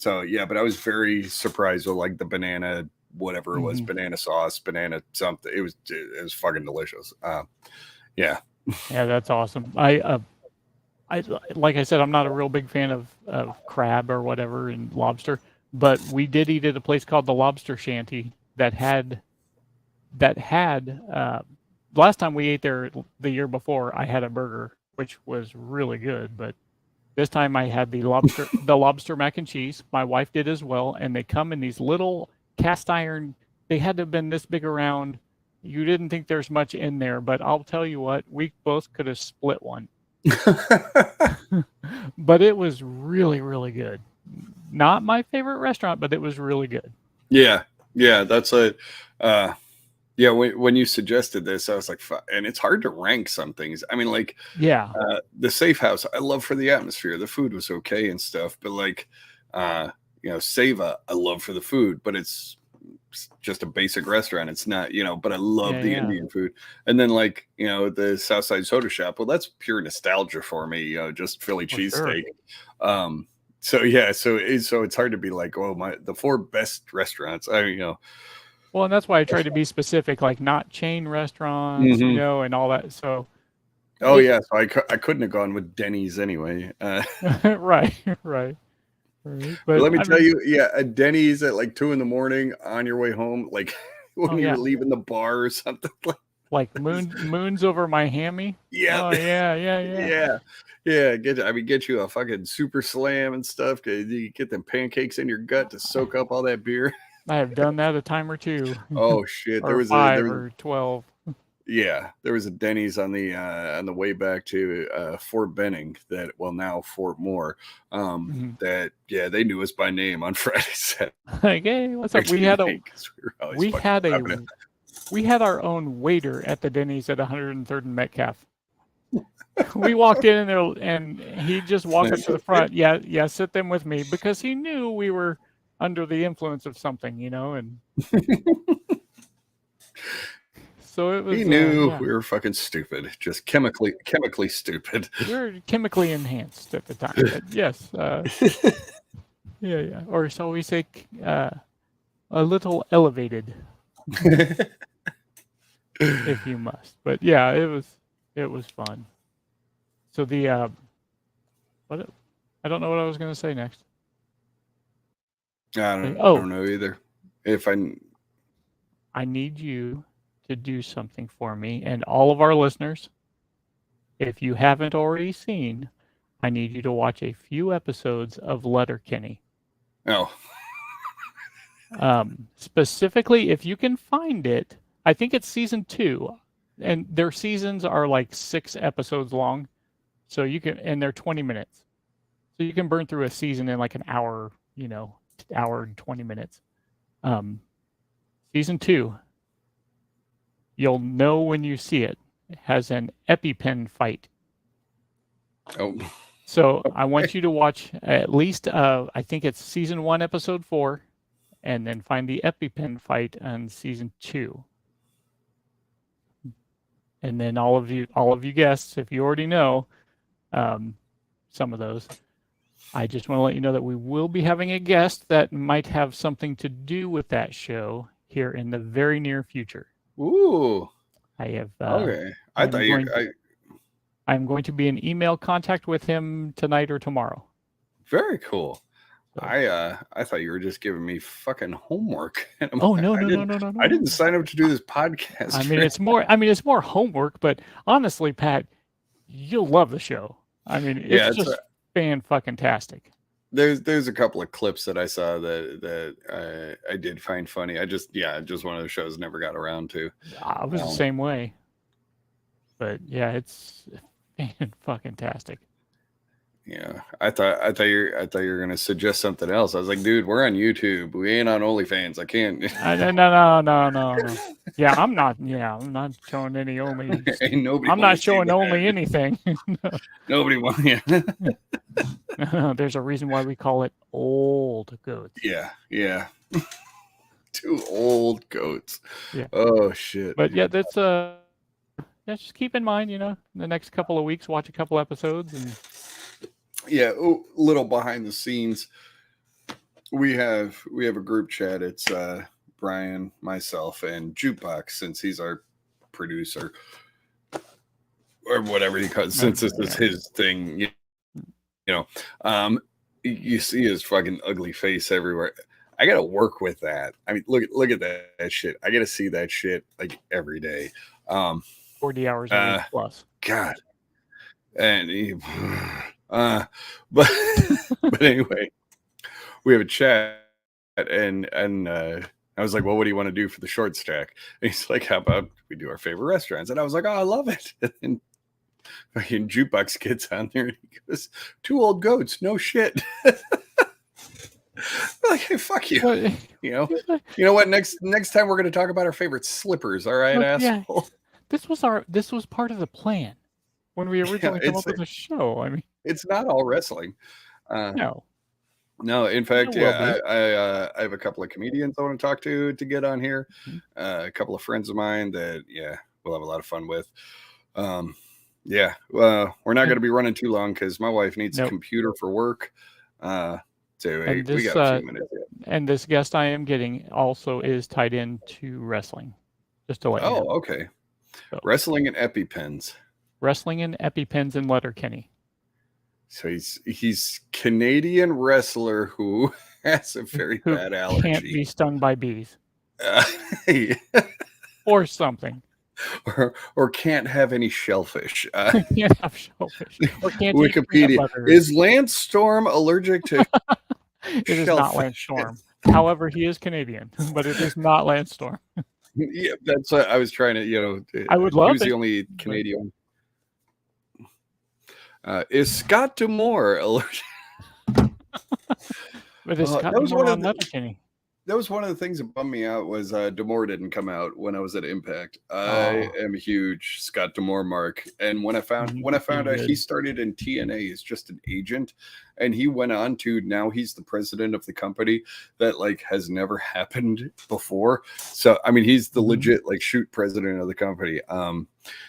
S2: So yeah, but I was very surprised with like the banana, whatever it was, banana sauce, banana something. It was fucking delicious. Yeah,
S1: that's awesome. I like I said, I'm not a real big fan of crab or whatever and lobster, but we did eat at a place called the Lobster Shanty that had last time we ate there the year before, I had a burger which was really good, but this time I had the lobster mac and cheese. My wife did as well, and they come in these little cast iron. They had to have been this big around. You didn't think there's much in there, but I'll tell you what, we both could have split one. But it was really, really good. Not my favorite restaurant, but it was really good.
S2: Yeah, that's a yeah. When you suggested this, I was like, and it's hard to rank some things. I mean, like
S1: Yeah,
S2: the Safe House, I love for the atmosphere. The food was okay and stuff, but like Seva, I love for the food, but it's just a basic restaurant. It's not, but I love the
S1: yeah.
S2: Indian food. And then like, the Southside Soda Shop. Well, that's pure nostalgia for me, just Philly
S1: For sure.
S2: cheesesteak. So yeah, so it's hard to be like, oh, the 4 best restaurants.
S1: Well, and that's why I tried to be specific, like not chain restaurants,
S2: Mhm.
S1: and all that. So
S2: Oh
S1: it
S2: yeah, so I couldn't have gone with Denny's anyway.
S1: right, right, right. But
S2: Let me
S1: I
S2: tell
S1: mean,
S2: you, yeah, a Denny's at like 2 in the morning on your way home, like
S1: oh
S2: when you
S1: yeah,
S2: were leaving the bar or something.
S1: like
S2: Like,
S1: moons over my hammy.
S2: yeah,
S1: Oh yeah, yeah, yeah.
S2: yeah, get you a fucking super slam and stuff. 'Cause you get them pancakes in your gut to soak up all that beer.
S1: I have done that a time or two,
S2: Oh shit,
S1: or
S2: there
S1: 5
S2: was
S1: or 12.
S2: yeah, there was a Denny's on the way back to Fort Benning now Fort Moore.
S1: Mhm.
S2: That yeah, they knew us by name on Fridays.
S1: Like, hey, what's up? We
S2: We're always fucking
S1: had a
S2: robbing it.
S1: we had our own waiter at the Denny's at 103rd and Metcalf. We walked in there, and he just walked up to the front. Yeah, yeah, sit them with me, because he knew we were under the influence of something, and so it
S2: He
S1: was.
S2: knew
S1: Yeah,
S2: we were fucking stupid, just chemically stupid.
S1: we were chemically enhanced at the time, but yes, yeah, yeah, or so we say, a little elevated, if you must. But yeah, it was fun. So what I don't know what I was going to say next.
S2: I
S1: Oh,
S2: don't know either. If
S1: I need you to do something for me and all of our listeners. If you haven't already seen, I need you to watch a few episodes of Letterkenny.
S2: oh
S1: Specifically, if you can find it, I think it's season 2, and their seasons are like 6 episodes long, so and they're 20 minutes, so you can burn through a season in like an hour, hour and 20 minutes. Season 2, you'll know when you see it. It has an EpiPen fight.
S2: oh
S1: So I want you to watch at least, I think it's season 1, episode 4, and then find the EpiPen fight on season 2. And then all of you guests, if you already know some of those, I just want to let you know that we will be having a guest that might have something to do with that show here in the very near future.
S2: ooh
S1: I have.
S2: okay. I thought
S1: I'm going to be in email contact with him tonight or tomorrow.
S2: very cool.
S1: So.
S2: I thought you were just giving me fucking homework.
S1: Oh no.
S2: I didn't sign up to do this podcast.
S1: I mean, it's more homework, but honestly, Pat, you'll love the show. I mean, it's just fan-fucking-tastic.
S2: There's a couple of clips that I saw that I did find funny. Just one of those shows never got around to.
S1: I was the same way. But yeah, it's fan-fucking-tastic.
S2: Yeah, I thought you were gonna suggest something else. I was like, dude, we're on YouTube. We ain't on OnlyFans. I can't.
S1: No. Yeah, I'm not showing any only.
S2: Ain't nobody.
S1: I'm not showing only anything.
S2: Nobody wants. Yeah.
S1: There's a reason why we call it old goats.
S2: Yeah. 2 old goats.
S1: Yeah.
S2: Oh shit.
S1: But yeah, that's just keep in mind, the next couple of weeks, watch a couple episodes and.
S2: Yeah, little behind the scenes. We have a group chat. It's Brian, myself, and Jukebox, since he's our producer or whatever he calls. Since this is his thing, You see his fucking ugly face everywhere. I gotta work with that. I mean, look at that shit. I gotta see that shit like every day.
S1: 40 hours a week plus.
S2: God. And but but anyway, we have a chat and I was like, well, what do you want to do for the short stack? And he's like, how about we do our favorite restaurants? And I was like, oh, I love it. And fucking jukebox gets on there and he goes, 2 old goats, no shit. Like, hey, fuck you.
S1: Well,
S2: You know what? Next time we're gonna talk about our favorite slippers, all right, asshole.
S1: Yeah. This was part of the plan when we originally came up with the show. I mean,
S2: it's not all wrestling. No, in fact, yeah, I have a couple of comedians I want to talk to get on here. A couple of friends of mine that, yeah, we'll have a lot of fun with. Yeah, well, we're not going to be running too long because my wife needs a computer for work. So we got a few minutes yet.
S1: And this guest I am getting also is tied into wrestling. Just to let you know.
S2: Oh, okay. So, wrestling and EpiPens.
S1: Wrestling and EpiPens in Letterkenny.
S2: So he's Canadian wrestler who has a very bad allergy.
S1: Can't be stung by bees. Or something.
S2: Or can't have any shellfish.
S1: Can't have shellfish. Or can't
S2: Wikipedia. Is Lance Storm allergic to
S1: It is not Lance Storm. However, he is Canadian, but it is not Lance Storm.
S2: Yeah, that's what I was trying to,
S1: I would love
S2: he was the only Canadian. Is Scott D'Amore allergic?
S1: But is Scott D'Amore on Letterkenny?
S2: That was one of the things that bummed me out was D'Amore didn't come out when I was at Impact. I am a huge Scott D'Amore mark, and when I found out he started in TNA as just an agent, and he went on to now he's the president of the company that like has never happened before. So I mean he's the legit like shoot president of the company.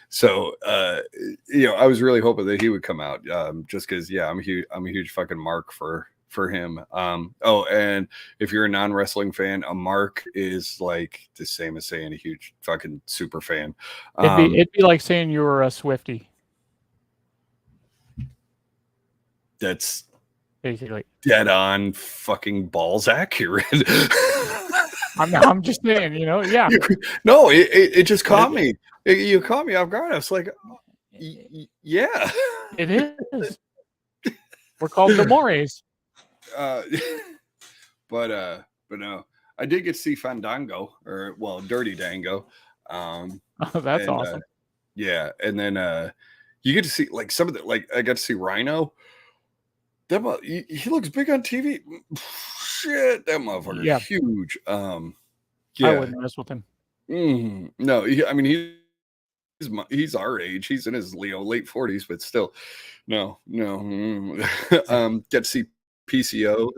S2: So I was really hoping that he would come out just because I'm a huge fucking mark for him. And if you're a non-wrestling fan, a mark is like the same as saying a huge fucking super fan.
S1: It'd be like saying you were a Swiftie.
S2: That's
S1: basically
S2: dead on fucking balls accurate.
S1: I'm just saying, yeah.
S2: No, it just caught me. You caught me off guard. I was like, yeah.
S1: It is. We're called D'Amores.
S2: But no, I did get to see Fandango Dirty Dango.
S1: That's awesome.
S2: Yeah, and then you get to see like some of the I got to see Rhino. He looks big on TV. Shit, that motherfucker is huge. Yeah,
S1: I wouldn't mess with him.
S2: No, he's our age. He's in his late 40s, but still, no. Get to see PCO.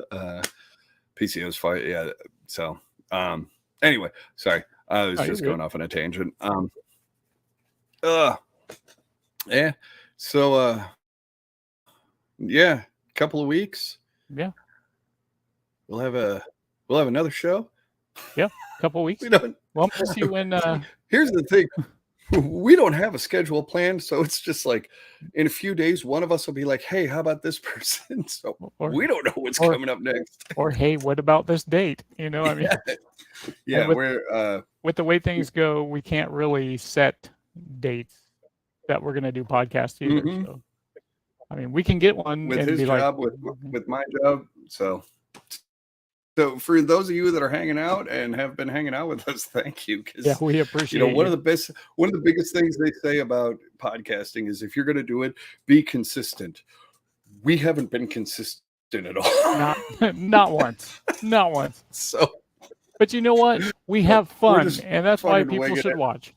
S2: PCO's fight. Yeah. So, anyway, sorry. I was just going off on a tangent. Yeah. So, couple of weeks.
S1: Yeah.
S2: We'll have another show.
S1: Yeah. Couple of weeks. Well, we'll see when.
S2: Here's the thing. We don't have a schedule planned, so it's just like in a few days, one of us will be like, "Hey, how about this person?" So we don't know what's coming up next.
S1: Or hey, what about this date? I mean,
S2: we're
S1: with the way things go, we can't really set dates that we're going to do podcasts either. So, I mean, we can get one
S2: with
S1: and
S2: his
S1: be
S2: job, with my job. So for those of you that are hanging out and have been hanging out with us, thank you.
S1: Yeah, we appreciate
S2: one of the biggest things they say about podcasting is if you're going to do it, be consistent. We haven't been consistent at all.
S1: Not once. Not once.
S2: So,
S1: but you know what? We have fun, and that's why people should watch.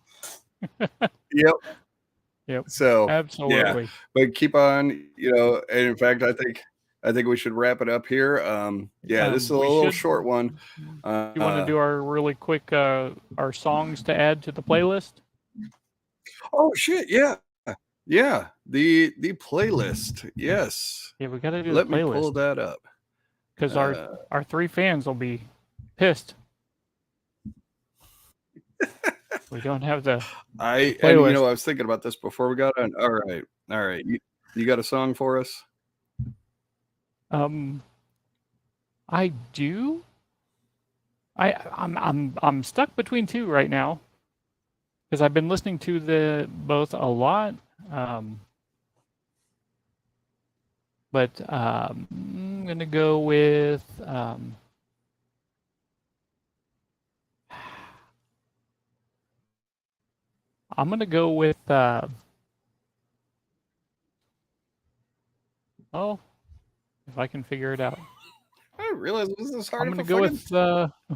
S2: Yep. So
S1: absolutely.
S2: Yeah. But keep on, and in fact, I think we should wrap it up here. This is a little short one.
S1: You want to do our really quick our songs to add to the playlist?
S2: Oh shit! Yeah. The playlist. Yes.
S1: Yeah, we got to do.
S2: Let
S1: the playlist.
S2: me pull that up
S1: because our 3 fans will be pissed. We don't have the.
S2: I was thinking about this before we got on. All right. You got a song for us?
S1: I do. I'm stuck between two right now because I've been listening to the both a lot. Um, but I'm gonna go with I'm gonna go with oh, if I can figure it out.
S2: I didn't realize it was this hard
S1: I'm
S2: of
S1: gonna
S2: a
S1: go
S2: fucking.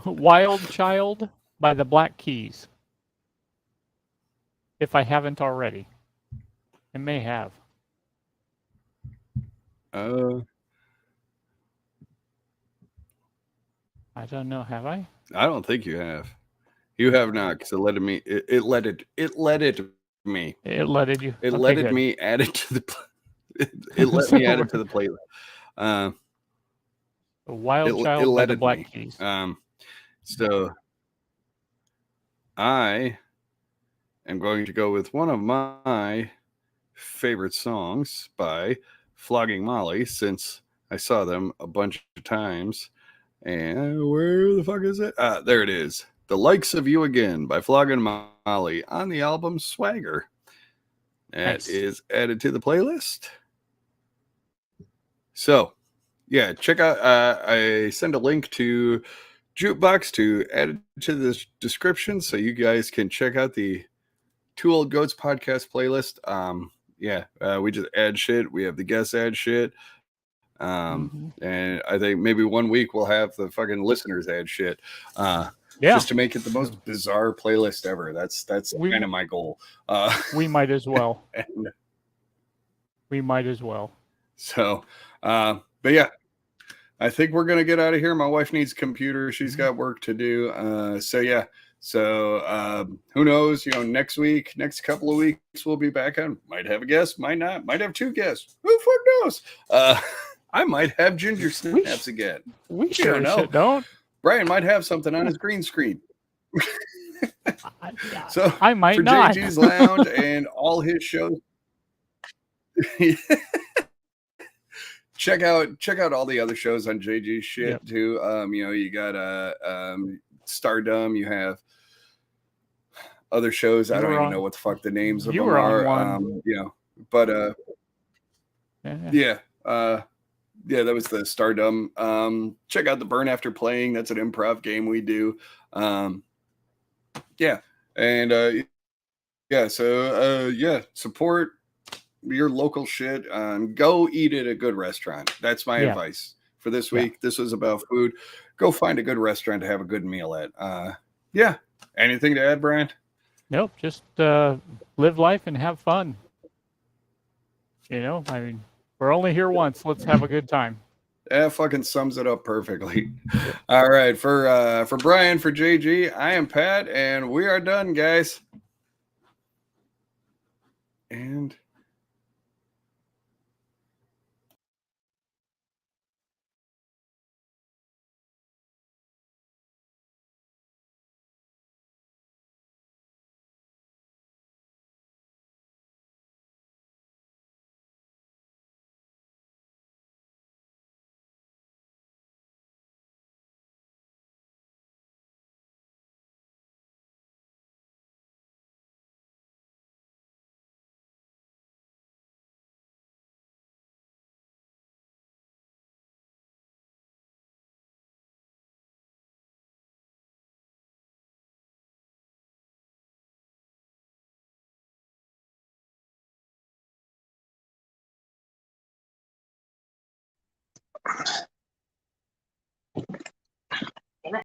S1: with Wild Child by the Black Keys, if I haven't already. I may have.
S2: Uh,
S1: I don't know, have I?
S2: I don't think you have. You have not, because it let me. It let it. It let it me.
S1: It letted you.
S2: It
S1: Okay,
S2: let it
S1: good.
S2: me add it to the. It let
S1: So
S2: me add it to the playlist.
S1: Wild
S2: It
S1: Child by
S2: let
S1: the
S2: it
S1: Black
S2: me.
S1: Keys.
S2: So I am going to go with one of my favorite songs by Flogging Molly, since I saw them a bunch of times. And where the fuck is it? There it is. The Likes of You Again by Flogging Molly on the album Swagger. That
S1: Nice.
S2: is added to the playlist. So, yeah, check out. I send a link to Jukebox to add it to the description so you guys can check out the Two Old Goats podcast playlist. We just add shit. We have the guests add shit.
S1: Hmm.
S2: And I think maybe one week we'll have the fucking listeners add shit.
S1: Yeah,
S2: Just to make it the most bizarre playlist ever. That's
S1: we
S2: kind of my goal.
S1: we might as well.
S2: And
S1: We might as well.
S2: so, but yeah, I think we're gonna get out of here. My wife needs a computer. She's got work to do. So yeah. So who knows? You know, next week, next couple of weeks, we'll be back on. Might have a guest, might not. Might have two guests. Who fuck knows? I might have ginger snaps again.
S1: We
S2: You
S1: sure
S2: don't
S1: as
S2: know.
S1: shit don't.
S2: Brian might have something on his green screen.
S1: Yeah,
S2: So
S1: I might
S2: for
S1: not.
S2: JG's Lounge and all his shows, check out all the other shows on JG's shit
S1: Yep.
S2: too. You know, you got Stardom, you have other shows. I don't even know what the fuck the names of
S1: You
S2: them
S1: were on
S2: are.
S1: one.
S2: You know, but
S1: Yeah.
S2: yeah, that was the Stardom. Check out the Burn After Playing. That's an improv game we do. Yeah, and yeah, so yeah, support your local shit. Go eat at a good restaurant. That's my
S1: Yeah.
S2: advice for this
S1: Yeah.
S2: week. This was about food. Go find a good restaurant to have a good meal at. Yeah. Anything to add, Brian?
S1: Nope. Just live life and have fun. You know, I mean, we're only here once. Let's have a good time.
S2: That fucking sums it up perfectly. All right, for Brian, for JG, I am Pat, and we are done, guys. And